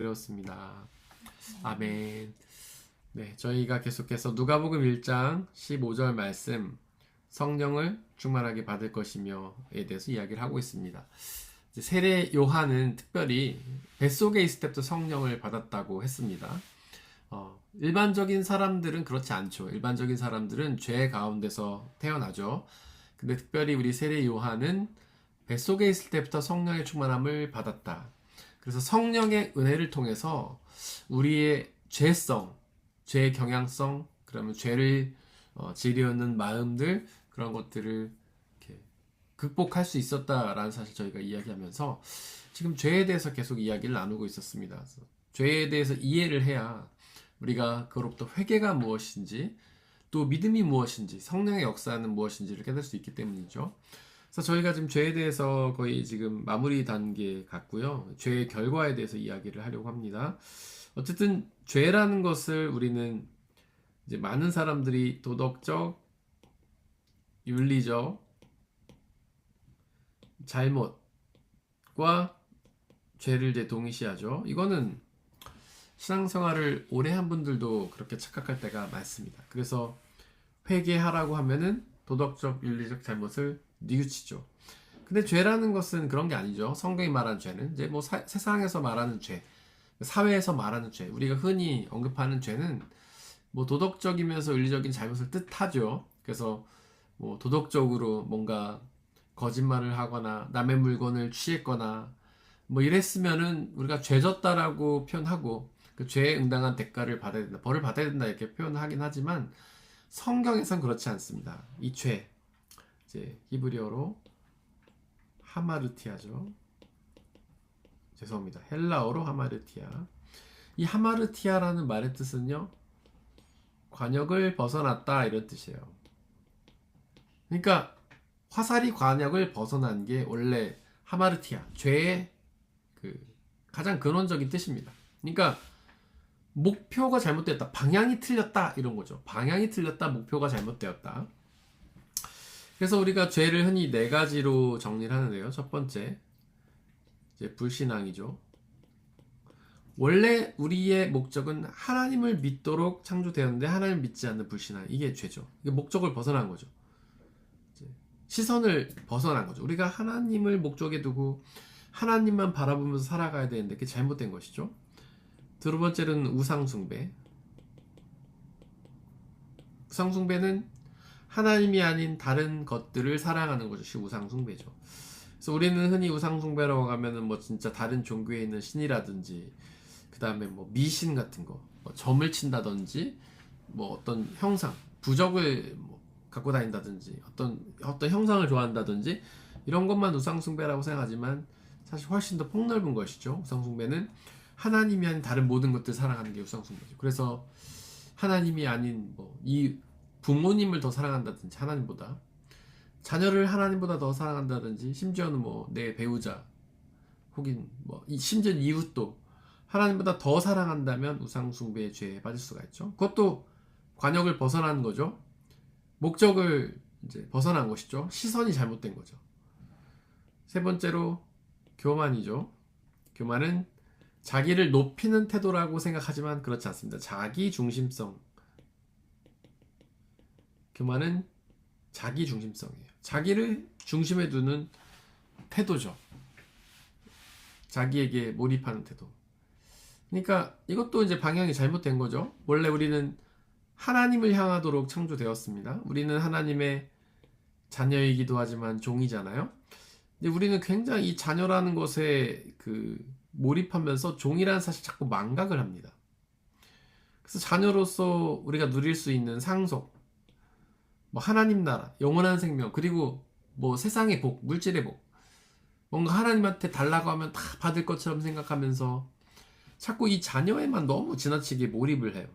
어렵습니다. 아멘. 네, 저희가 계속해서 누가복음 1장 15절 말씀 성령을 충만하게 받을 것이며에 대해서 이야기를 하고 있습니다. 세례 요한은 특별히 뱃속에 있을 때부터 성령을 받았다고 했습니다. 일반적인 사람들은 그렇지 않죠. 일반적인 사람들은 죄 가운데서 태어나죠. 근데 특별히 우리 세례 요한은 뱃속에 있을 때부터 성령의 충만함을 받았다. 그래서 성령의 은혜를 통해서 우리의 죄성, 죄의 경향성, 그러면 죄를 지려는 마음들, 그런 것들을 이렇게 극복할 수 있었다라는 사실 저희가 이야기하면서 지금 죄에 대해서 계속 이야기를 나누고 있었습니다. 그래서 죄에 대해서 이해를 해야 우리가 그로부터 회개가 무엇인지, 또 믿음이 무엇인지, 성령의 역사는 무엇인지를 깨달을 수 있기 때문이죠. 그래서 저희가 지금 죄에 대해서 거의 지금 마무리 단계 같고요. 죄의 결과에 대해서 이야기를 하려고 합니다. 어쨌든 죄라는 것을 우리는 이제 많은 사람들이 도덕적, 윤리적 잘못과 죄를 이제 동일시하죠. 이거는 신앙생활을 오래 한 분들도 그렇게 착각할 때가 많습니다. 그래서 회개하라고 하면은 도덕적, 윤리적 잘못을 뉘우치죠. 근데 죄라는 것은 그런 게 아니죠. 성경이 말하는 죄는 이제 뭐 세상에서 말하는 죄, 사회에서 말하는 죄, 우리가 흔히 언급하는 죄는 뭐 도덕적이면서 윤리적인 잘못을 뜻하죠. 그래서 뭐 도덕적으로 뭔가 거짓말을 하거나 남의 물건을 취했거나 뭐 이랬으면은 우리가 죄졌다라고 표현하고 그 죄에 응당한 대가를 받아야 된다, 벌을 받아야 된다 이렇게 표현하긴 하지만 성경에선 그렇지 않습니다. 이 죄, 이제 히브리어로 하마르티아죠. 죄송합니다. 헬라어로 하마르티아. 이 하마르티아라는 말의 뜻은요, 관역을 벗어났다 이런 뜻이에요. 그러니까 화살이 관역을 벗어난 게 원래 하마르티아, 죄의 그 가장 근원적인 뜻입니다. 그러니까 목표가 잘못되었다, 방향이 틀렸다 이런 거죠. 방향이 틀렸다, 목표가 잘못되었다. 그래서 우리가 죄를 흔히 네 가지로 정리를 하는데요. 첫 번째, 이제 불신앙이죠. 원래 우리의 목적은 하나님을 믿도록 창조되었는데 하나님을 믿지 않는 불신앙, 이게 죄죠. 이게 목적을 벗어난 거죠. 시선을 벗어난 거죠. 우리가 하나님을 목적에 두고 하나님만 바라보면서 살아가야 되는데 그게 잘못된 것이죠. 두 번째는 우상숭배. 우상숭배는 하나님이 아닌 다른 것들을 사랑하는 것이 우상숭배죠. 그래서 우리는 흔히 우상숭배라고 하면은 뭐 진짜 다른 종교에 있는 신이라든지, 그 다음에 뭐 미신 같은 거, 뭐 점을 친다든지, 뭐 어떤 형상, 부적을 뭐 갖고 다닌다든지, 어떤 형상을 좋아한다든지, 이런 것만 우상숭배라고 생각하지만 사실 훨씬 더 폭넓은 것이죠. 우상숭배는 하나님이 아닌 다른 모든 것들 사랑하는 게 우상숭배죠. 그래서 하나님이 아닌 뭐 이 부모님을 더 사랑한다든지, 하나님보다 자녀를 하나님보다 더 사랑한다든지, 심지어는 뭐 내 배우자 혹은 뭐 심지어 이웃도 하나님보다 더 사랑한다면 우상숭배의 죄에 빠질 수가 있죠. 그것도 관역을 벗어난 거죠. 목적을 이제 벗어난 것이죠. 시선이 잘못된 거죠. 세 번째로 교만이죠. 교만은 자기를 높이는 태도라고 생각하지만 그렇지 않습니다. 자기 중심성. 교만은 자기 중심성이에요. 자기를 중심에 두는 태도죠. 자기에게 몰입하는 태도. 그러니까 이것도 이제 방향이 잘못된 거죠. 원래 우리는 하나님을 향하도록 창조되었습니다. 우리는 하나님의 자녀이기도 하지만 종이잖아요. 근데 우리는 굉장히 이 자녀라는 것에 몰입하면서 종이라는 사실 자꾸 망각을 합니다. 그래서 자녀로서 우리가 누릴 수 있는 상속, 뭐 하나님 나라, 영원한 생명, 그리고 뭐 세상의 복, 물질의 복, 뭔가 하나님한테 달라고 하면 다 받을 것처럼 생각하면서 자꾸 이 자녀에만 너무 지나치게 몰입을 해요.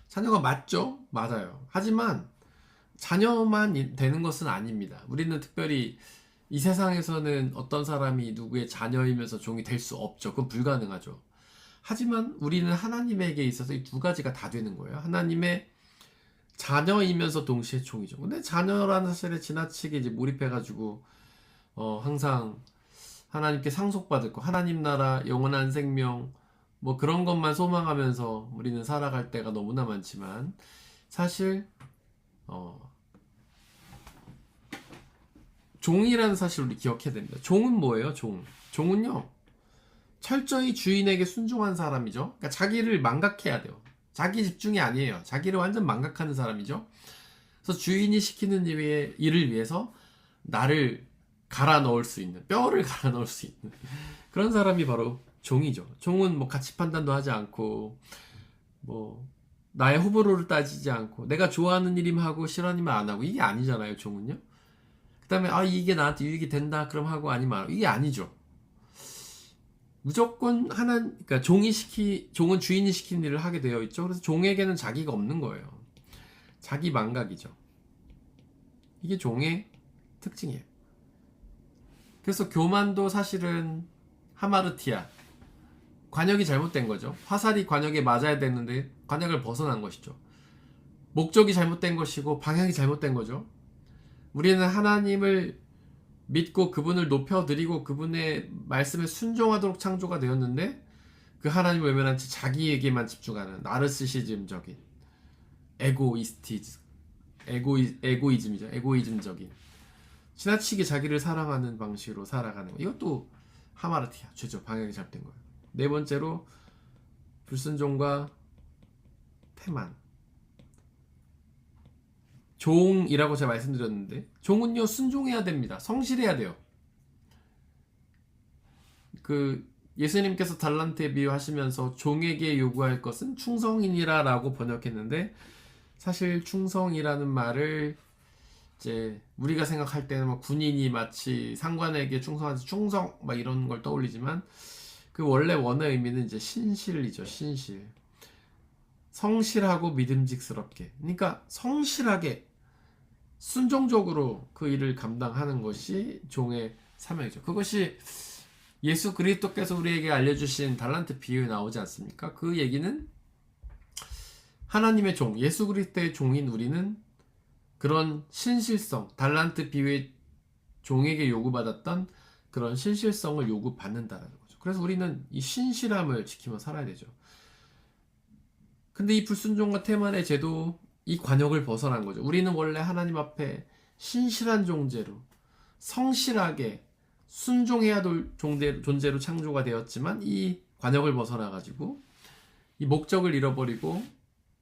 자녀가 맞죠? 맞아요. 하지만 자녀만 되는 것은 아닙니다. 우리는 특별히 이 세상에서는 어떤 사람이 누구의 자녀이면서 종이 될 수 없죠. 그건 불가능하죠. 하지만 우리는 하나님에게 있어서 이 두 가지가 다 되는 거예요. 하나님의 자녀이면서 동시에 종이죠. 근데 자녀라는 사실에 지나치게 이제 몰입해가지고 항상 하나님께 상속받을 거, 하나님 나라, 영원한 생명, 뭐 그런 것만 소망하면서 우리는 살아갈 때가 너무나 많지만, 사실 종이라는 사실을 우리 기억해야 됩니다. 종은 뭐예요? 종은요, 철저히 주인에게 순종한 사람이죠. 그러니까 자기를 망각해야 돼요. 자기 집중이 아니에요. 자기를 완전 망각하는 사람이죠. 그래서 주인이 시키는 일을 위해서 나를 갈아 넣을 수 있는, 뼈를 갈아 넣을 수 있는 그런 사람이 바로 종이죠. 종은 뭐 가치 판단도 하지 않고, 뭐 나의 호불호를 따지지 않고, 내가 좋아하는 일이면 하고 싫어하는 일만 안 하고, 이게 아니잖아요, 종은요. 그 다음에 이게 나한테 유익이 된다 그럼 하고, 아니면 안 하고, 이게 아니죠. 무조건 그러니까 종은 주인이 시키는 일을 하게 되어 있죠. 그래서 종에게는 자기가 없는 거예요. 자기 망각이죠. 이게 종의 특징이에요. 그래서 교만도 사실은 하마르티아, 관역이 잘못된 거죠. 화살이 관역에 맞아야 되는데 관역을 벗어난 것이죠. 목적이 잘못된 것이고 방향이 잘못된 거죠. 우리는 하나님을 믿고 그분을 높여드리고 그분의 말씀에 순종하도록 창조가 되었는데, 그 하나님을 외면한 채 자기에게만 집중하는 나르시시즘적인 에고이즘이죠. 에고이즘적인, 지나치게 자기를 사랑하는 방식으로 살아가는 거. 이것도 하마르티아, 죄죠. 방향이 잘못된 거예요. 네 번째로 불순종과 태만. 종이라고 제가 말씀드렸는데, 종은요 순종해야 됩니다. 성실해야 돼요. 예수님께서 달란트에 비유하시면서 종에게 요구할 것은 충성이니라 라고 번역했는데, 사실 충성이라는 말을 이제 우리가 생각할 때는 뭐 군인이 마치 상관에게 충성하지, 충성 막 이런 걸 떠올리지만, 그 원래 원어의 의미는 이제 신실이죠. 신실. 성실하고 믿음직스럽게, 그러니까 성실하게 순종적으로 그 일을 감당하는 것이 종의 사명이죠. 그것이 예수 그리스도께서 우리에게 알려주신 달란트 비유에 나오지 않습니까? 그 얘기는 하나님의 종, 예수 그리스도의 종인 우리는 그런 신실성, 달란트 비유의 종에게 요구받았던 그런 신실성을 요구받는다는 거죠. 그래서 우리는 이 신실함을 지키며 살아야 되죠. 근데 이 불순종과 태만의 죄도 이 관역을 벗어난 거죠. 우리는 원래 하나님 앞에 신실한 존재로, 성실하게 순종해야 될 존재로 창조가 되었지만, 이 관역을 벗어나 가지고 이 목적을 잃어버리고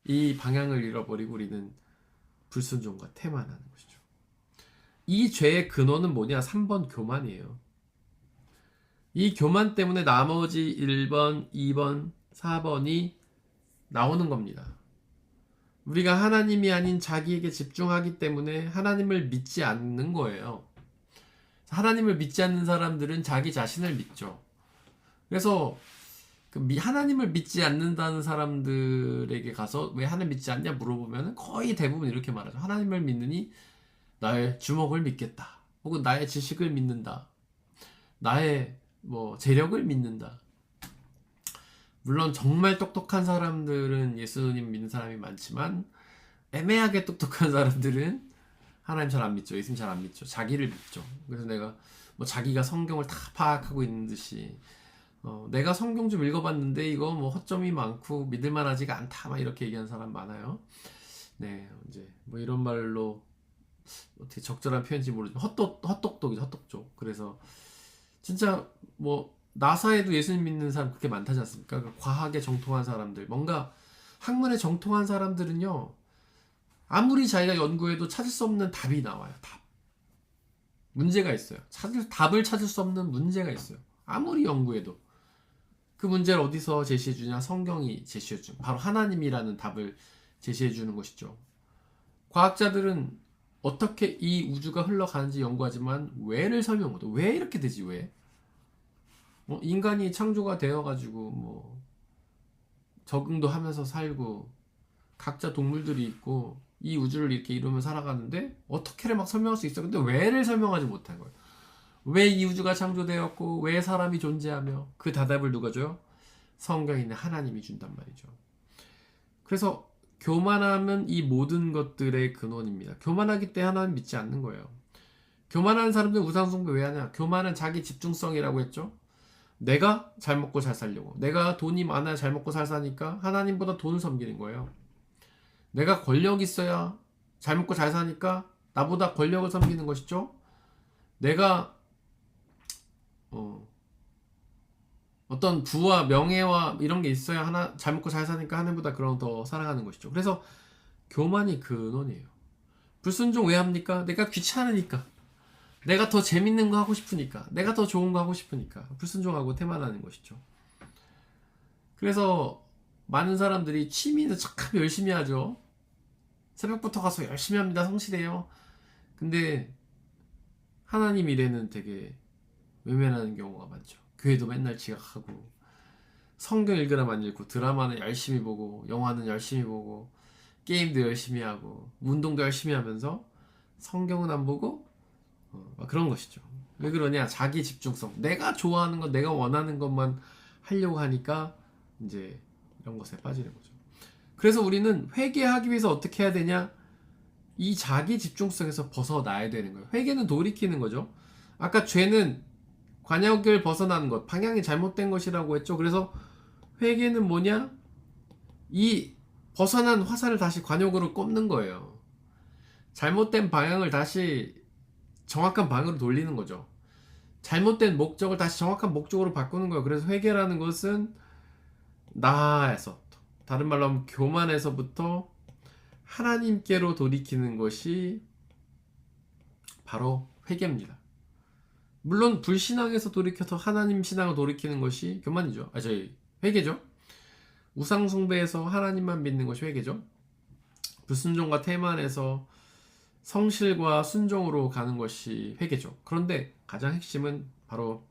이 방향을 잃어버리고 우리는 불순종과 태만하는 것이죠. 이 죄의 근원은 뭐냐? 3번 교만이에요. 이 교만 때문에 나머지 1번, 2번, 4번이 나오는 겁니다. 우리가 하나님이 아닌 자기에게 집중하기 때문에 하나님을 믿지 않는 거예요. 하나님을 믿지 않는 사람들은 자기 자신을 믿죠. 그래서 하나님을 믿지 않는다는 사람들에게 가서 왜 하나님 믿지 않냐 물어보면 거의 대부분 이렇게 말하죠. 하나님을 믿느니 나의 주먹을 믿겠다. 혹은 나의 지식을 믿는다. 나의 재력을 믿는다. 물론 정말 똑똑한 사람들은 예수님 믿는 사람이 많지만, 애매하게 똑똑한 사람들은 하나님 잘 안 믿죠. 예수님 잘 안 믿죠. 자기를 믿죠. 그래서 내가 자기가 성경을 다 파악하고 있는 듯이 내가 성경 좀 읽어봤는데 이거 허점이 많고 믿을만하지가 않다, 막 이렇게 얘기하는 사람 많아요. 네, 이제 이런 말로 어떻게 적절한 표현인지 모르지만 헛똑똑이죠. 헛똑똑. 그래서 진짜 나사에도 예수님 믿는 사람 그렇게 많다지 않습니까? 과학에 정통한 사람들, 뭔가 학문에 정통한 사람들은요, 아무리 자기가 연구해도 찾을 수 없는 답이 나와요. 문제가 있어요. 답을 찾을 수 없는 문제가 있어요. 아무리 연구해도. 그 문제를 어디서 제시해 주냐? 성경이 제시해 주는, 바로 하나님이라는 답을 제시해 주는 것이죠. 과학자들은 어떻게 이 우주가 흘러가는지 연구하지만 왜를 설명 못해. 왜 이렇게 되지? 왜? 인간이 창조가 되어가지고 적응도 하면서 살고 각자 동물들이 있고 이 우주를 이렇게 이루며 살아가는데 어떻게를 막 설명할 수 있어. 근데 왜를 설명하지 못한 거예요. 왜 이 우주가 창조되었고 왜 사람이 존재하며, 그 대답을 누가 줘요? 성경에 있는 하나님이 준단 말이죠. 그래서 교만함은 이 모든 것들의 근원입니다. 교만하기 때문에 하나님 믿지 않는 거예요. 교만하는 사람들 우상숭배 왜 하냐? 교만은 자기 집중성이라고 했죠. 내가 잘 먹고 잘 살려고. 내가 돈이 많아야 잘 먹고 잘 사니까 하나님보다 돈을 섬기는 거예요. 내가 권력 있어야 잘 먹고 잘 사니까 나보다 권력을 섬기는 것이죠. 내가 어떤 부와 명예와 이런 게 있어야 하나 잘 먹고 잘 사니까 하나님보다 그런 더 사랑하는 것이죠. 그래서 교만이 근원이에요. 불순종 왜 합니까? 내가 귀찮으니까. 내가 더 재밌는 거 하고 싶으니까. 내가 더 좋은 거 하고 싶으니까. 불순종하고 태만하는 것이죠. 그래서 많은 사람들이 취미는 참 열심히 하죠. 새벽부터 가서 열심히 합니다. 성실해요. 근데 하나님 일에는 되게 외면하는 경우가 많죠. 교회도 맨날 지각하고 성경 읽으라면 안 읽고 드라마는 열심히 보고 영화는 열심히 보고 게임도 열심히 하고 운동도 열심히 하면서 성경은 안 보고 그런 것이죠. 왜 그러냐? 자기 집중성. 내가 좋아하는 것, 내가 원하는 것만 하려고 하니까 이제 이런 것에 빠지는 거죠. 그래서 우리는 회개하기 위해서 어떻게 해야 되냐? 이 자기 집중성에서 벗어나야 되는 거예요. 회개는 돌이키는 거죠. 아까 죄는 관역을 벗어나는 것, 방향이 잘못된 것이라고 했죠. 그래서 회개는 뭐냐? 이 벗어난 화살을 다시 관역으로 꼽는 거예요. 잘못된 방향을 다시 정확한 방향으로 돌리는 거죠. 잘못된 목적을 다시 정확한 목적으로 바꾸는 거예요. 그래서 회개라는 것은 나에서, 다른 말로 하면 교만에서부터 하나님께로 돌이키는 것이 바로 회개입니다. 물론 불신앙에서 돌이켜서 하나님 신앙을 돌이키는 것이 교만이죠. 회개죠. 우상숭배에서 하나님만 믿는 것이 회개죠. 불순종과 태만에서 성실과 순종으로 가는 것이 회개죠. 그런데 가장 핵심은 바로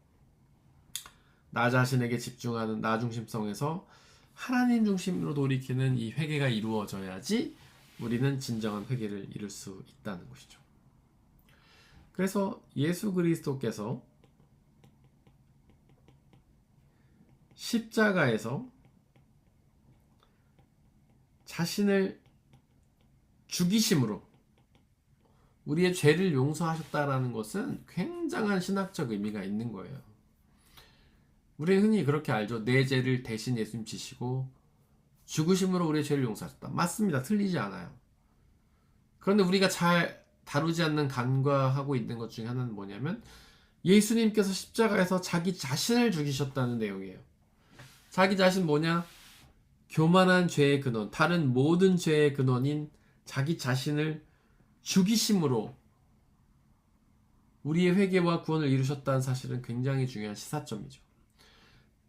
나 자신에게 집중하는 나 중심성에서 하나님 중심으로 돌이키는 이 회개가 이루어져야지 우리는 진정한 회개를 이룰 수 있다는 것이죠. 그래서 예수 그리스도께서 십자가에서 자신을 죽이심으로 우리의 죄를 용서하셨다라는 것은 굉장한 신학적 의미가 있는 거예요. 우리는 흔히 그렇게 알죠. 내 죄를 대신 예수님 지시고 죽으심으로 우리의 죄를 용서하셨다. 맞습니다. 틀리지 않아요. 그런데 우리가 잘 다루지 않는 간과하고 있는 것 중에 하나는 뭐냐면 예수님께서 십자가에서 자기 자신을 죽이셨다는 내용이에요. 자기 자신 뭐냐? 교만한 죄의 근원, 다른 모든 죄의 근원인 자기 자신을 죽이심으로 우리의 회개와 구원을 이루셨다는 사실은 굉장히 중요한 시사점이죠.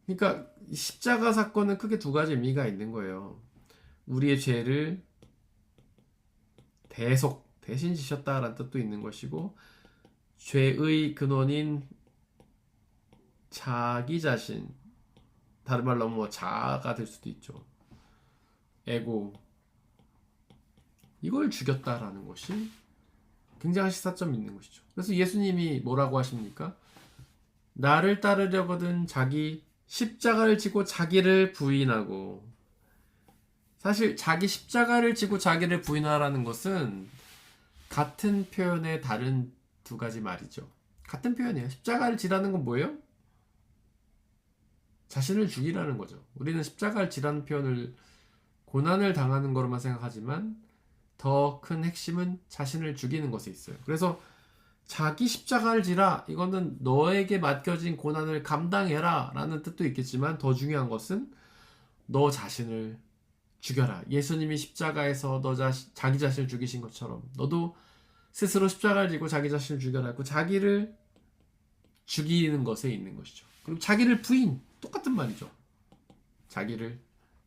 그러니까 십자가 사건은 크게 두 가지 의미가 있는 거예요. 우리의 죄를 대신 지셨다라는 뜻도 있는 것이고, 죄의 근원인 자기 자신, 다른 말로 뭐 자아가 될 수도 있죠. 에고, 이걸 죽였다라는 것이 굉장한 시사점이 있는 것이죠. 그래서 예수님이 뭐라고 하십니까? 나를 따르려거든 자기 십자가를 지고 자기를 부인하고. 사실 자기 십자가를 지고 자기를 부인하라는 것은 같은 표현의 다른 두 가지 말이죠. 같은 표현이에요. 십자가를 지라는 건 뭐예요? 자신을 죽이라는 거죠. 우리는 십자가를 지라는 표현을 고난을 당하는 거로만 생각하지만 더 큰 핵심은 자신을 죽이는 것에 있어요. 그래서 자기 십자가를 지라, 이거는 너에게 맡겨진 고난을 감당해라 라는 뜻도 있겠지만, 더 중요한 것은 너 자신을 죽여라. 예수님이 십자가에서 자기 자신을 죽이신 것처럼 너도 스스로 십자가를 지고 자기 자신을 죽여라. 그 자기를 죽이는 것에 있는 것이죠. 그리고 자기를 부인, 똑같은 말이죠. 자기를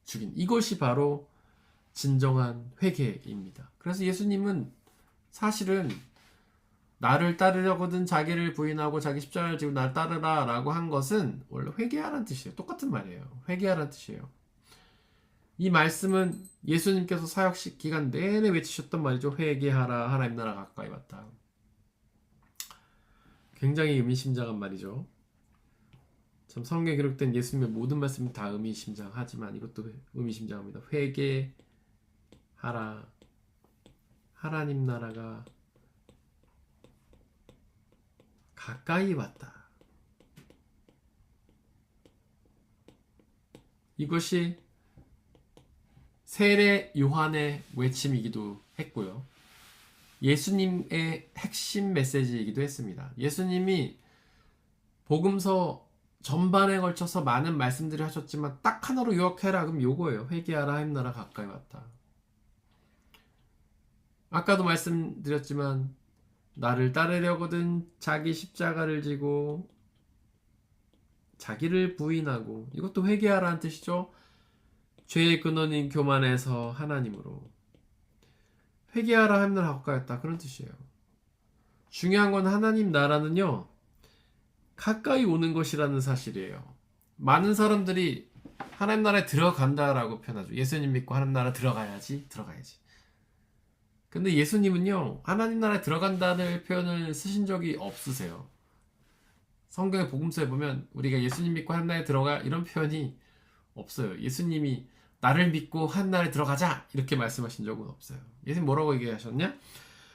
죽인, 이것이 바로 진정한 회개입니다. 그래서 예수님은 사실은 나를 따르려거든 자기를 부인하고 자기 십자가를 지고 나를 따르라 라고 한 것은 원래 회개하라는 뜻이에요. 똑같은 말이에요. 회개하라는 뜻이에요. 이 말씀은 예수님께서 사역 기간 내내 외치셨던 말이죠. 회개하라, 하나님 나라 가까이 왔다. 굉장히 의미심장한 말이죠. 참 성경에 기록된 예수님의 모든 말씀이 다 의미심장하지만 이것도 의미심장합니다. 회개하라, 하나님 나라가 가까이 왔다. 이것이 세례 요한의 외침이기도 했고요. 예수님의 핵심 메시지이기도 했습니다. 예수님이 복음서 전반에 걸쳐서 많은 말씀들을 하셨지만 딱 하나로 요약해라 그럼 요거예요. 회개하라 하나님나라 가까이 왔다. 아까도 말씀드렸지만 나를 따르려거든 자기 십자가를 지고 자기를 부인하고, 이것도 회개하라는 뜻이죠. 죄의 근원인 교만에서 하나님으로 회개하라 하나님나라 가까이 왔다, 그런 뜻이에요. 중요한 건 하나님 나라는요 가까이 오는 것이라는 사실이에요. 많은 사람들이 하나님 나라에 들어간다라고 표현하죠. 예수님 믿고 하나님 나라 들어가야지. 근데 예수님은요 하나님 나라에 들어간다는 표현을 쓰신 적이 없으세요. 성경의 복음서에 보면 우리가 예수님 믿고 하나님 나라에 들어가 이런 표현이 없어요. 예수님이 나를 믿고 하나님 나라에 들어가자 이렇게 말씀하신 적은 없어요. 예수님 뭐라고 얘기하셨냐?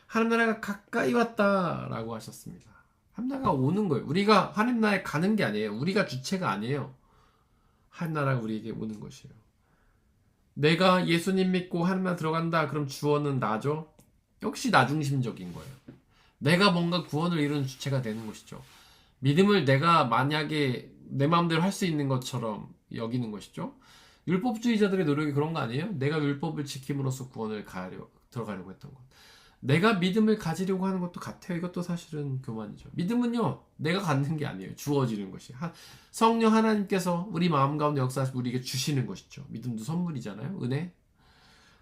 하나님 나라가 가까이 왔다라고 하셨습니다. 하나님 나라가 오는 거예요. 우리가 하나님 나라에 가는 게 아니에요. 우리가 주체가 아니에요. 하나님 나라가 우리에게 오는 것이에요. 내가 예수님 믿고 하나님 나라 들어간다 그럼 주어는 나죠. 역시 나 중심적인 거예요. 내가 뭔가 구원을 이루는 주체가 되는 것이죠. 믿음을 내가 만약에 내 마음대로 할 수 있는 것처럼 여기는 것이죠. 율법주의자들의 노력이 그런 거 아니에요? 내가 율법을 지킴으로써 구원을 들어가려고 했던 것. 내가 믿음을 가지려고 하는 것도 같아요. 이것도 사실은 교만이죠. 믿음은요 내가 갖는 게 아니에요. 주어지는 것이. 성령 하나님께서 우리 마음 가운데 역사하시고 우리에게 주시는 것이죠. 믿음도 선물이잖아요. 은혜.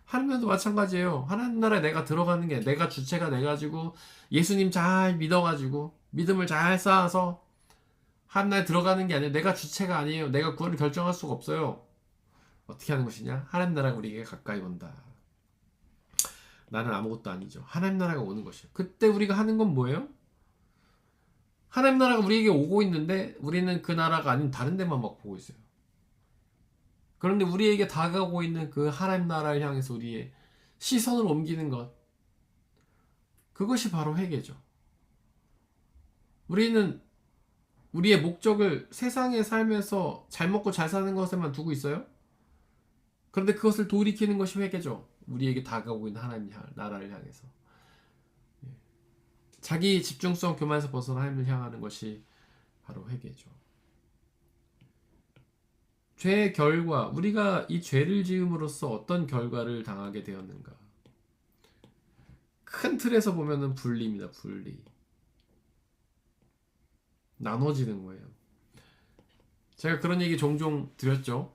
하나님도 마찬가지예요. 하나님 나라에 내가 들어가는 게 내가 주체가 돼가지고 예수님 잘 믿어가지고 믿음을 잘 쌓아서 하나님 나라에 들어가는 게 아니에요. 내가 주체가 아니에요. 내가 구원을 결정할 수가 없어요. 어떻게 하는 것이냐? 하나님 나라가 우리에게 가까이 온다. 나는 아무것도 아니죠. 하나님 나라가 오는 것이에요. 그때 우리가 하는 건 뭐예요? 하나님 나라가 우리에게 오고 있는데 우리는 그 나라가 아닌 다른 데만 막 보고 있어요. 그런데 우리에게 다가오고 있는 그 하나님 나라를 향해서 우리의 시선을 옮기는 것, 그것이 바로 회개죠. 우리는 우리의 목적을 세상의 삶에서 잘 먹고 잘 사는 것에만 두고 있어요. 그런데 그것을 돌이키는 것이 회개죠. 우리에게 다가오고 있는 하나님 나라를 향해서 자기 집중성 교만에서 벗어나 하나님을 향하는 것이 바로 회개죠. 죄의 결과, 우리가 이 죄를 지음으로써 어떤 결과를 당하게 되었는가? 큰 틀에서 보면은 분리입니다. 분리. 나눠지는 거예요. 제가 그런 얘기 종종 드렸죠.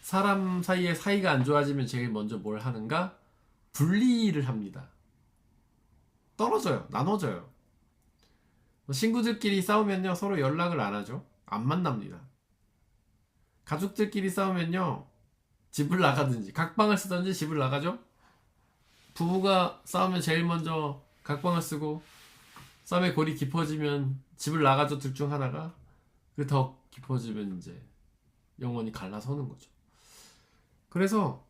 사람 사이에 사이가 안 좋아지면 제일 먼저 뭘 하는가? 분리를 합니다. 떨어져요. 나눠져요. 친구들끼리 싸우면요 서로 연락을 안 하죠. 안 만납니다. 가족들끼리 싸우면요 집을 나가든지 각방을 쓰든지 집을 나가죠. 부부가 싸우면 제일 먼저 각방을 쓰고 싸움의 골이 깊어지면 집을 나가죠. 둘 중 하나가. 그 더 깊어지면 이제 영원히 갈라서는 거죠. 그래서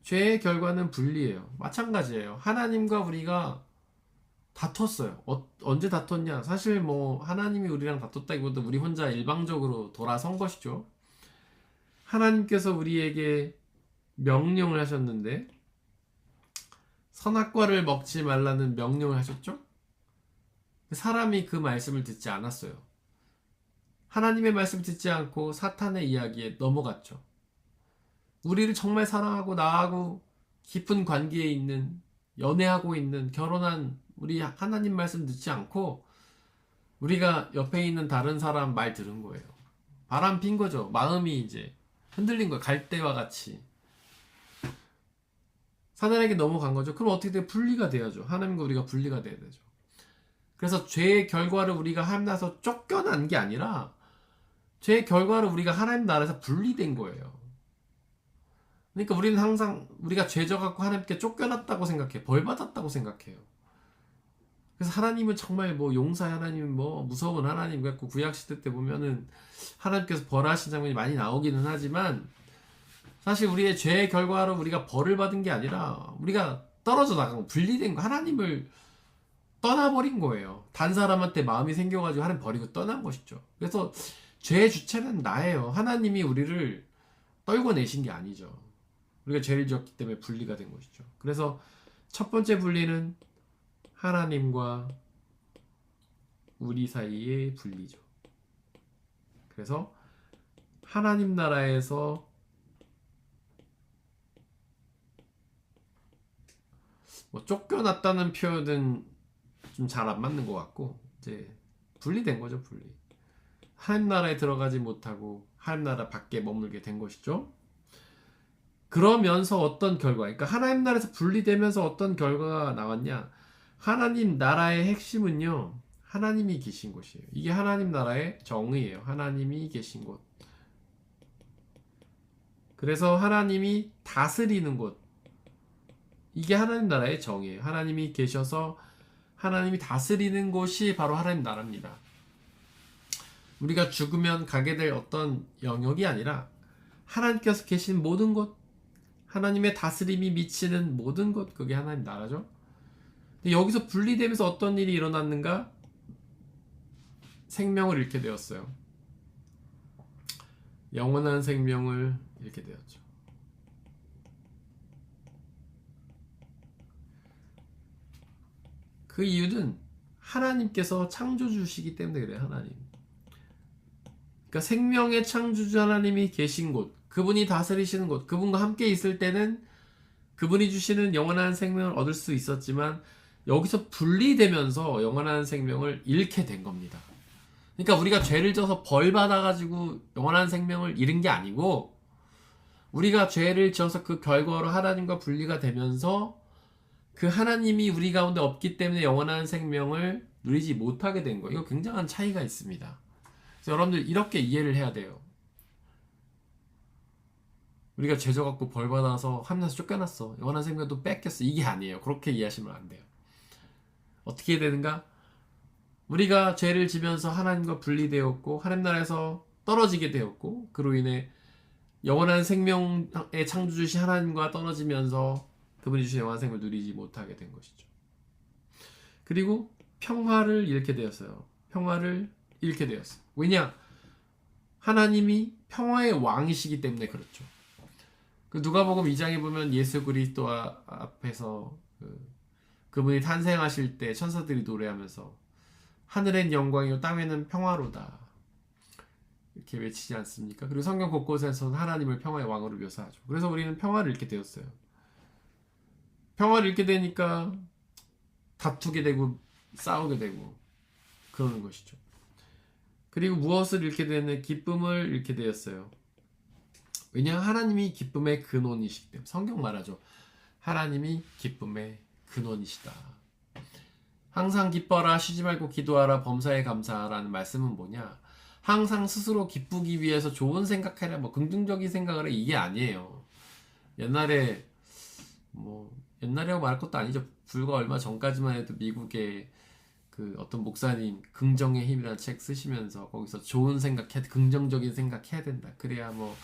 죄의 결과는 분리예요. 마찬가지예요. 하나님과 우리가 다퉜어요. 언제 다퉜냐? 사실 뭐 하나님이 우리랑 다퉜다기보다 우리 혼자 일방적으로 돌아선 것이죠. 하나님께서 우리에게 명령을 하셨는데 선악과를 먹지 말라는 명령을 하셨죠. 사람이 그 말씀을 듣지 않았어요. 하나님의 말씀을 듣지 않고 사탄의 이야기에 넘어갔죠. 우리를 정말 사랑하고 나하고 깊은 관계에 있는, 연애하고 있는, 결혼한 우리 하나님 말씀 듣지 않고 우리가 옆에 있는 다른 사람 말 들은 거예요. 바람 핀 거죠. 마음이 이제 흔들린 거예요. 갈대와 같이. 사단에게 넘어간 거죠. 그럼 어떻게 돼? 분리가 돼야죠. 하나님과 우리가 분리가 돼야 되죠. 그래서 죄의 결과를 우리가 하나님 나라에서 쫓겨난 게 아니라 죄의 결과를 우리가 하나님 나라에서 분리된 거예요. 그러니까 우리는 항상 우리가 죄져갖고 하나님께 쫓겨났다고 생각해. 벌 받았다고 생각해요. 그래서 하나님은 정말 뭐 용사의 하나님은 뭐 무서운 하나님 같고 구약시대 때 보면은 하나님께서 벌하신 장면이 많이 나오기는 하지만 사실 우리의 죄의 결과로 우리가 벌을 받은 게 아니라 우리가 떨어져 나가고 분리된 거, 하나님을 떠나버린 거예요. 단 사람한테 마음이 생겨가지고 하나님 버리고 떠난 것이죠. 그래서 죄의 주체는 나예요. 하나님이 우리를 떨고 내신 게 아니죠. 우리가 죄를 지었기 때문에 분리가 된 것이죠. 그래서 첫 번째 분리는 하나님과 우리 사이의 분리죠. 그래서 하나님 나라에서 뭐 쫓겨났다는 표현은 좀 잘 안 맞는 것 같고, 이제 분리된 거죠, 분리. 하나님 나라에 들어가지 못하고 하나님 나라 밖에 머물게 된 것이죠. 그러면서 어떤 결과, 그러니까 하나님 나라에서 분리되면서 어떤 결과가 나왔냐? 하나님 나라의 핵심은요, 하나님이 계신 곳이에요. 이게 하나님 나라의 정의예요. 하나님이 계신 곳. 그래서 하나님이 다스리는 곳. 이게 하나님 나라의 정의예요. 하나님이 계셔서 하나님이 다스리는 곳이 바로 하나님 나라입니다. 우리가 죽으면 가게 될 어떤 영역이 아니라 하나님께서 계신 모든 곳, 하나님의 다스림이 미치는 모든 것, 그게 하나님 나라죠. 근데 여기서 분리되면서 어떤 일이 일어났는가? 생명을 잃게 되었어요. 영원한 생명을 잃게 되었죠. 그 이유는 하나님께서 창조주시기 때문에 그래요. 하나님. 그러니까 생명의 창조주 하나님이 계신 곳, 그분이 다스리시는 곳, 그분과 함께 있을 때는 그분이 주시는 영원한 생명을 얻을 수 있었지만 여기서 분리되면서 영원한 생명을 잃게 된 겁니다. 그러니까 우리가 죄를 져서 벌 받아가지고 영원한 생명을 잃은 게 아니고, 우리가 죄를 지어서 그 결과로 하나님과 분리가 되면서 그 하나님이 우리 가운데 없기 때문에 영원한 생명을 누리지 못하게 된 거예요. 이거 굉장한 차이가 있습니다. 그래서 여러분들 이렇게 이해를 해야 돼요. 우리가 죄 져갖고 벌 받아서 하늘에서 쫓겨났어, 영원한 생명도 뺏겼어, 이게 아니에요. 그렇게 이해하시면 안 돼요. 어떻게 해야 되는가? 우리가 죄를 지면서 하나님과 분리되었고 하나님 나라에서 떨어지게 되었고, 그로 인해 영원한 생명의 창조주신 하나님과 떨어지면서 그분이 주신 영원한 생명을 누리지 못하게 된 것이죠. 그리고 평화를 잃게 되었어요. 평화를 잃게 되었어요. 왜냐? 하나님이 평화의 왕이시기 때문에 그렇죠. 그 누가복음 2장에 보면 예수 그리스도 앞에서 그분이 탄생하실 때 천사들이 노래하면서 하늘엔 영광이요 땅에는 평화로다 이렇게 외치지 않습니까? 그리고 성경 곳곳에서는 하나님을 평화의 왕으로 묘사하죠. 그래서 우리는 평화를 잃게 되었어요. 평화를 잃게 되니까 다투게 되고 싸우게 되고 그러는 것이죠. 그리고 무엇을 잃게 되는? 기쁨을 잃게 되었어요. 왜냐하면 하나님이 기쁨의 근원이시기 때문에. 성경 말하죠. 하나님이 기쁨의 근원이시다. 항상 기뻐라, 쉬지 말고 기도하라, 범사에 감사하라는 말씀은 뭐냐? 항상 스스로 기쁘기 위해서 좋은 생각해라, 뭐 긍정적인 생각을 해, 이게 아니에요. 옛날이라고 말할 것도 아니죠. 불과 얼마 전까지만 해도 미국의 그 어떤 목사님 긍정의 힘이라는 책 쓰시면서 거기서 좋은 생각해, 긍정적인 생각해야 된다. 그래야 뭐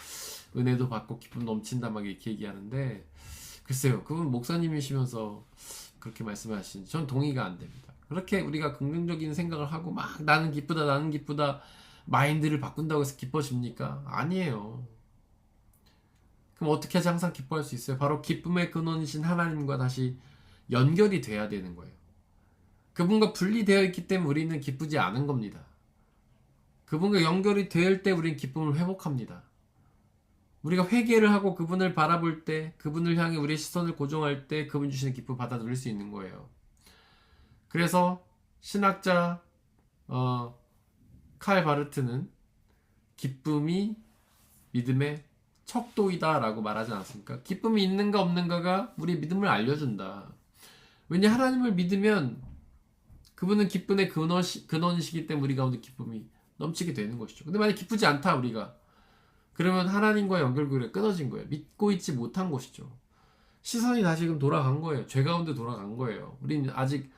은혜도 받고 기쁨 넘친다 막 이렇게 얘기하는데, 글쎄요, 그분 목사님이시면서 그렇게 말씀하시는지 전 동의가 안 됩니다. 그렇게 우리가 긍정적인 생각을 하고 막 나는 기쁘다 마인드를 바꾼다고 해서 기뻐집니까? 아니에요. 그럼 어떻게 해야지 항상 기뻐할 수 있어요? 바로 기쁨의 근원이신 하나님과 다시 연결이 돼야 되는 거예요. 그분과 분리되어 있기 때문에 우리는 기쁘지 않은 겁니다. 그분과 연결이 될 때 우리는 기쁨을 회복합니다. 우리가 회개를 하고 그분을 바라볼 때, 그분을 향해 우리의 시선을 고정할 때 그분 주시는 기쁨을 받아들일 수 있는 거예요. 그래서 신학자 칼 바르트는 기쁨이 믿음의 척도이다 라고 말하지 않았습니까? 기쁨이 있는가 없는가가 우리 믿음을 알려준다. 왜냐? 하나님을 믿으면 그분은 기쁨의 근원이시기 때문에 우리 가운데 기쁨이 넘치게 되는 것이죠. 근데 만약 기쁘지 않다 우리가, 그러면 하나님과 연결고리가 끊어진 거예요. 믿고 있지 못한 것이죠. 시선이 다시금 돌아간 거예요. 죄 가운데 돌아간 거예요. 우리는 아직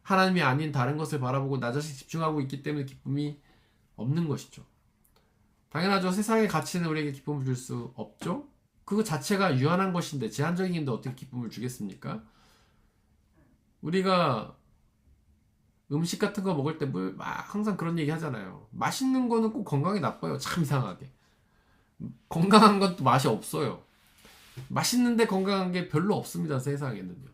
하나님이 아닌 다른 것을 바라보고 나 자신 집중하고 있기 때문에 기쁨이 없는 것이죠. 당연하죠. 세상의 가치는 우리에게 기쁨을 줄 수 없죠. 그거 자체가 유한한 것인데, 제한적인데 어떻게 기쁨을 주겠습니까? 우리가 음식 같은 거 먹을 때 물 막 항상 그런 얘기 하잖아요. 맛있는 거는 꼭 건강에 나빠요. 참 이상하게. 건강한 것도 맛이 없어요. 맛있는데 건강한 게 별로 없습니다. 세상에는요.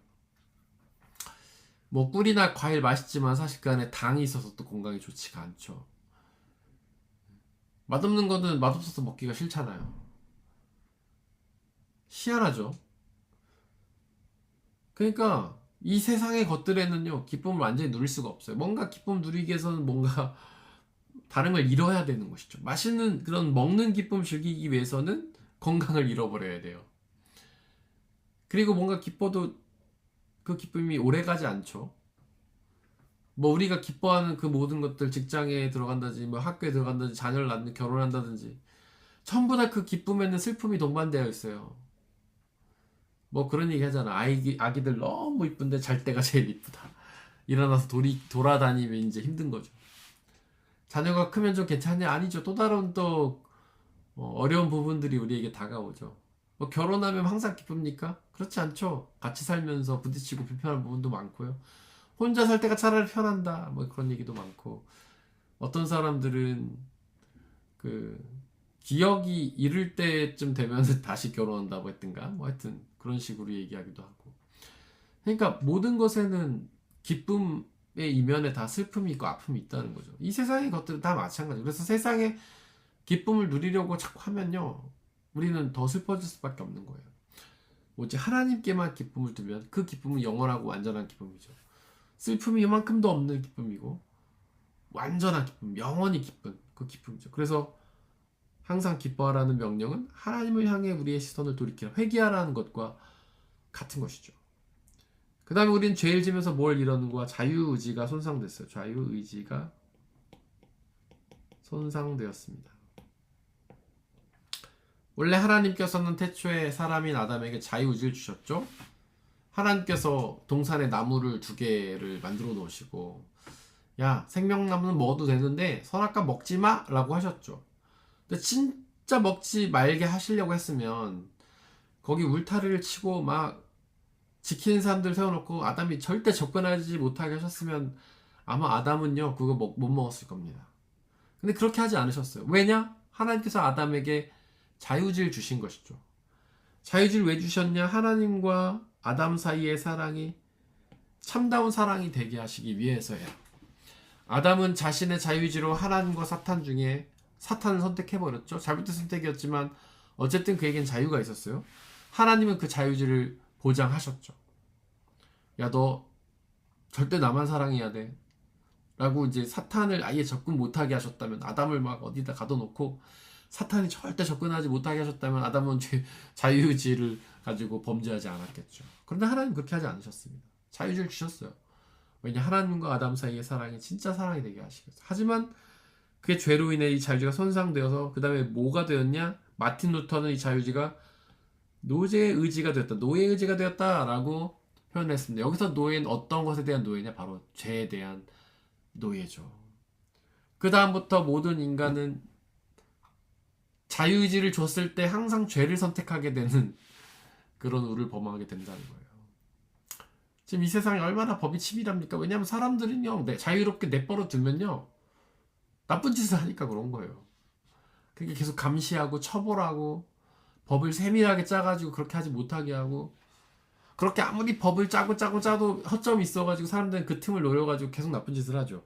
뭐 꿀이나 과일 맛있지만 사실 그 안에 당이 있어서 또 건강에 좋지가 않죠. 맛없는 거는 맛없어서 먹기가 싫잖아요. 희한하죠. 그러니까 이 세상의 것들에는요 기쁨을 완전히 누릴 수가 없어요. 뭔가 기쁨 누리기 위해서는 뭔가 다른 걸 잃어야 되는 것이죠. 맛있는 그런 먹는 기쁨 즐기기 위해서는 건강을 잃어버려야 돼요. 그리고 뭔가 기뻐도 그 기쁨이 오래가지 않죠. 뭐 우리가 기뻐하는 그 모든 것들, 직장에 들어간다든지 뭐 학교에 들어간다든지 자녀를 낳는 결혼한다든지 전부 다 그 기쁨에는 슬픔이 동반되어 있어요. 뭐 그런 얘기 하잖아. 아기들 너무 이쁜데 잘 때가 제일 이쁘다. 일어나서 돌아다니면 이제 힘든 거죠. 자녀가 크면 좀 괜찮냐? 아니죠. 또 다른 또 어려운 부분들이 우리에게 다가오죠. 뭐 결혼하면 항상 기쁩니까? 그렇지 않죠. 같이 살면서 부딪히고 불편한 부분도 많고요. 혼자 살 때가 차라리 편한다. 뭐 그런 얘기도 많고. 어떤 사람들은 그 기억이 잃을 때쯤 되면 다시 결혼한다고 했던가. 뭐 하여튼 그런 식으로 얘기하기도 하고. 그러니까 모든 것에는 기쁨의 이면에 다 슬픔이 있고 아픔이 있다는 거죠. 이 세상의 것들은 다 마찬가지예요. 그래서 세상에 기쁨을 누리려고 자꾸 하면요. 우리는 더 슬퍼질 수밖에 없는 거예요. 오직 하나님께만 기쁨을 두면 그 기쁨은 영원하고 완전한 기쁨이죠. 슬픔이 이만큼도 없는 기쁨이고 완전한 기쁨, 영원히 기쁜 그 기쁨이죠. 그래서 항상 기뻐하라는 명령은 하나님을 향해 우리의 시선을 돌이키라, 회개하라는 것과 같은 것이죠. 그 다음에 우리는 죄를 지면서 뭘 이러는 거야? 자유의지가 손상됐어요. 자유의지가 손상되었습니다. 원래 하나님께서는 태초에 사람인 아담에게 자유의지를 주셨죠. 하나님께서 동산에 나무를 2개를 만들어 놓으시고 야 생명나무는 먹어도 되는데 선악과 먹지마 라고 하셨죠. 근데 진짜 먹지 말게 하시려고 했으면 거기 울타리를 치고 막 지키는 사람들 세워놓고 아담이 절대 접근하지 못하게 하셨으면 아마 아담은요 그거 못 먹었을 겁니다. 근데 그렇게 하지 않으셨어요. 왜냐? 하나님께서 아담에게 자유의지를 주신 것이죠. 자유의지를 왜 주셨냐? 하나님과 아담 사이의 사랑이 참다운 사랑이 되게 하시기 위해서예요. 아담은 자신의 자유의지로 하나님과 사탄 중에 사탄을 선택해버렸죠. 잘못된 선택이었지만 어쨌든 그에겐 자유가 있었어요. 하나님은 그 자유의지를 보장하셨죠. 야, 너 절대 나만 사랑해야 돼. 라고 이제 사탄을 아예 접근 못하게 하셨다면, 아담을 막 어디다 가둬놓고 사탄이 절대 접근하지 못하게 하셨다면 아담은 자유의지를 가지고 범죄하지 않았겠죠. 그런데 하나님 그렇게 하지 않으셨습니다. 자유의지를 주셨어요. 왜냐, 하나님과 아담 사이의 사랑이 진짜 사랑이 되게 하시겠어요. 하지만 그게 죄로 인해 이 자유의지가 손상되어서 그 다음에 뭐가 되었냐? 마틴 루터는 이 자유의지가 노제의 의지가 되었다, 노예의 의지가 되었다라고 표현했습니다. 여기서 노예는 어떤 것에 대한 노예냐? 바로 죄에 대한 노예죠. 그 다음부터 모든 인간은 자유의지를 줬을 때 항상 죄를 선택하게 되는 그런 우를 범하게 된다는 거예요. 지금 이 세상이 얼마나 법이 치밀합니까? 왜냐하면 사람들은요, 자유롭게 내버려 두면요, 나쁜 짓을 하니까 그런 거예요. 그러니까 계속 감시하고 처벌하고 법을 세밀하게 짜가지고 그렇게 하지 못하게 하고, 그렇게 아무리 법을 짜도 허점이 있어가지고 사람들은 그 틈을 노려가지고 계속 나쁜 짓을 하죠.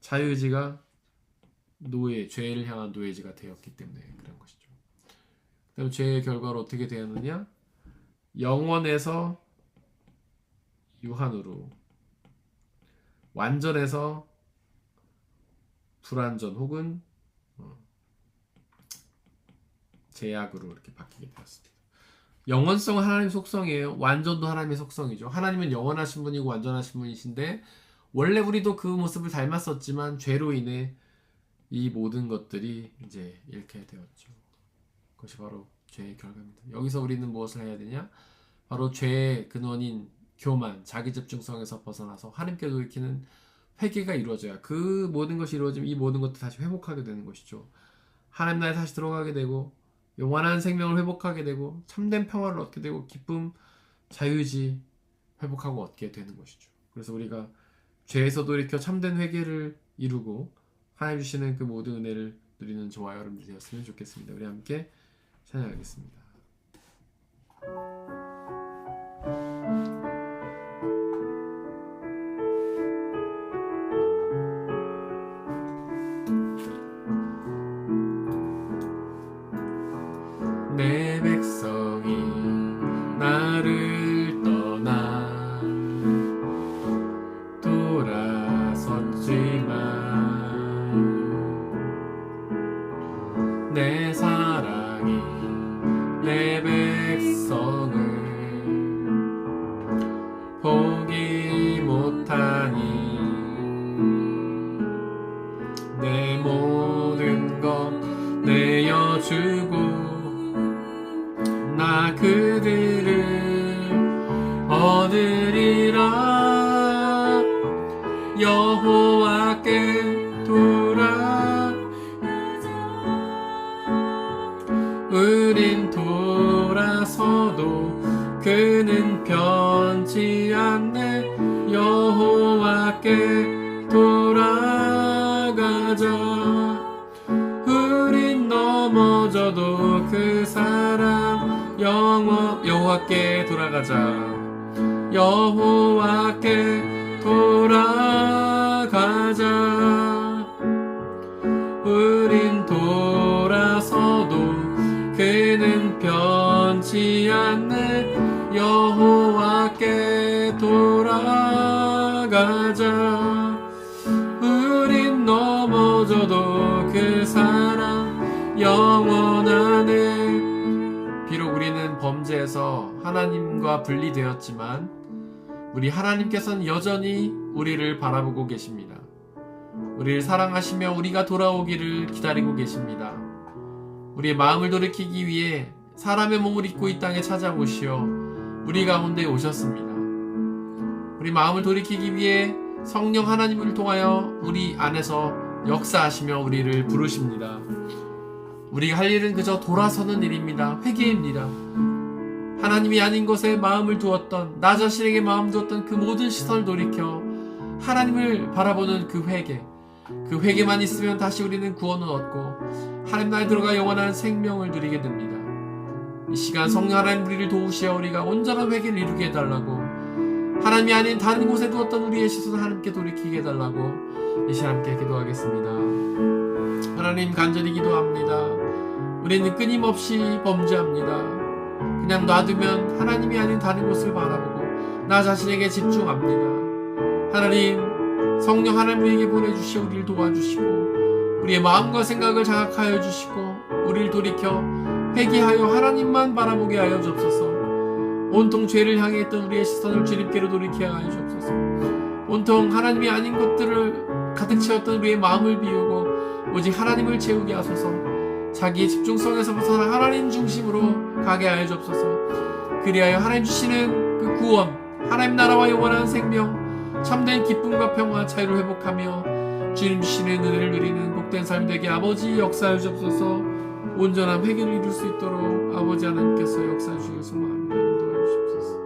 자유의지가 죄를 향한 노예지가 되었기 때문에 그런 것이죠. 그다음 죄의 결과로 어떻게 되었느냐? 영원에서 유한으로, 완전에서 불완전 혹은 제약으로 이렇게 바뀌게 되었습니다. 영원성은 하나님의 속성이에요. 완전도 하나님의 속성이죠. 하나님은 영원하신 분이고 완전하신 분이신데 원래 우리도 그 모습을 닮았었지만 죄로 인해 이 모든 것들이 이제 잃게 되었죠. 그것이 바로 죄의 결과입니다. 여기서 우리는 무엇을 해야 되냐? 바로 죄의 근원인 교만, 자기집중성에서 벗어나서 하나님께 돌이키는 회개가 이루어져야 그 모든 것이 이루어지면 이 모든 것도 다시 회복하게 되는 것이죠. 하나님 나라에 다시 들어가게 되고 영원한 생명을 회복하게 되고 참된 평화를 얻게 되고 기쁨, 자유의지 회복하고 얻게 되는 것이죠. 그래서 우리가 죄에서 돌이켜 참된 회개를 이루고 하나님 주시는 그 모든 은혜를 누리는 저와 여러분들이 되었으면 좋겠습니다. 우리 함께 찬양하겠습니다. 내 백성이 나를 떠나 돌아섰지만 내 사랑이 내 백성을 포기 못하니 내 모든 것 내어주고 나 그들을 얻으리라. 여호와께 돌아가자. 우린 돌아서도 그는 변치 않네. 여호와께 돌아가자. 우린 넘어져도 그 사랑 여호와께 돌아가자. 여호와께 돌아가자. 우린 돌아서도 그는 변치 않네. 여호와께 돌아가자. 우린 넘어져도 그 사랑 영원하네. 비록 우리는 범죄에서 하나님과 분리되었지만 우리 하나님께서는 여전히 우리를 바라보고 계십니다. 우리를 사랑하시며 우리가 돌아오기를 기다리고 계십니다. 우리의 마음을 돌이키기 위해 사람의 몸을 입고 이 땅에 찾아오시어 우리 가운데 오셨습니다. 우리 마음을 돌이키기 위해 성령 하나님을 통하여 우리 안에서 역사하시며 우리를 부르십니다. 우리가 할 일은 그저 돌아서는 일입니다. 회개입니다. 하나님이 아닌 것에 마음을 두었던, 나 자신에게 마음 두었던 그 모든 시선을 돌이켜 하나님을 바라보는 그 회개만 있으면 다시 우리는 구원을 얻고 하나님 나라에 들어가 영원한 생명을 누리게 됩니다. 이 시간 성령 하나님 우리를 도우시어 우리가 온전한 회개를 이루게 해달라고, 하나님이 아닌 다른 곳에 두었던 우리의 시선을 하나님께 돌이키게 해달라고 이 시간 함께 기도하겠습니다. 하나님, 간절히 기도합니다. 우리는 끊임없이 범죄합니다. 그냥 놔두면 하나님이 아닌 다른 곳을 바라보고 나 자신에게 집중합니다. 하나님, 성령 하나님 우리에게 보내주시어 우리를 도와주시고 우리의 마음과 생각을 자각하여 주시고 우리를 돌이켜 회개하여 하나님만 바라보게 하여 주옵소서. 온통 죄를 향해 있던 우리의 시선을 주님께로 돌이켜 하여 주옵소서. 온통 하나님이 아닌 것들을 가득 채웠던 우리의 마음을 비우고 오직 하나님을 채우게 하소서. 자기의 집중성에서 벗어나 하나님 중심으로 가게 하여 주옵소서. 그리하여 하나님 주시는 그 구원, 하나님 나라와 영원한 생명, 참된 기쁨과 평화, 자유를 회복하며 주님 주시는 은혜를 누리는 복된 삶 되게 아버지 역사하여 주옵소서. 온전한 회개를 이룰 수 있도록 아버지 하나님께서 역사해 주시길 소망합니다. 인도하여 주옵소서.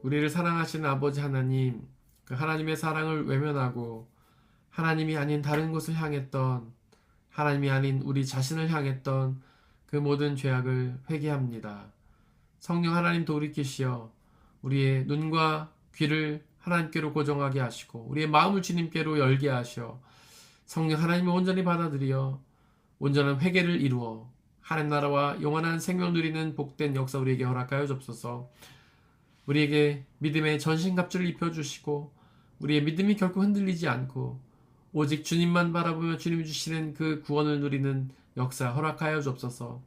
우리를 사랑하시는 아버지 하나님, 그 하나님의 사랑을 외면하고 하나님이 아닌 다른 곳을 향했던, 하나님이 아닌 우리 자신을 향했던 그 모든 죄악을 회개합니다. 성령 하나님 돌이키시어 우리의 눈과 귀를 하나님께로 고정하게 하시고 우리의 마음을 주님께로 열게 하시어 성령 하나님을 온전히 받아들여 온전한 회개를 이루어 하나님 나라와 영원한 생명 누리는 복된 역사 우리에게 허락하여 주옵소서. 우리에게 믿음의 전신갑주를 입혀주시고 우리의 믿음이 결코 흔들리지 않고 오직 주님만 바라보며 주님이 주시는 그 구원을 누리는 역사 허락하여 주옵소서.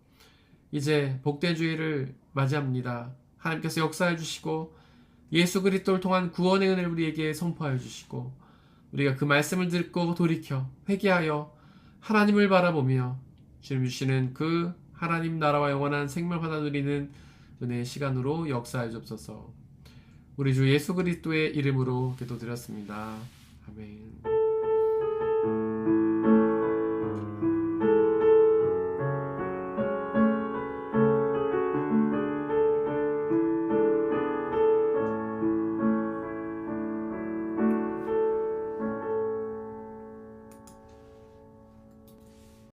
이제 복된 주일을 맞이합니다. 하나님께서 역사해 주시고 예수 그리스도를 통한 구원의 은혜를 우리에게 선포하여 주시고 우리가 그 말씀을 듣고 돌이켜 회개하여 하나님을 바라보며 주님 주시는 그 하나님 나라와 영원한 생명을 받아 누리는 은혜의 시간으로 역사해 주옵소서. 우리 주 예수 그리스도의 이름으로 기도드렸습니다. 아멘.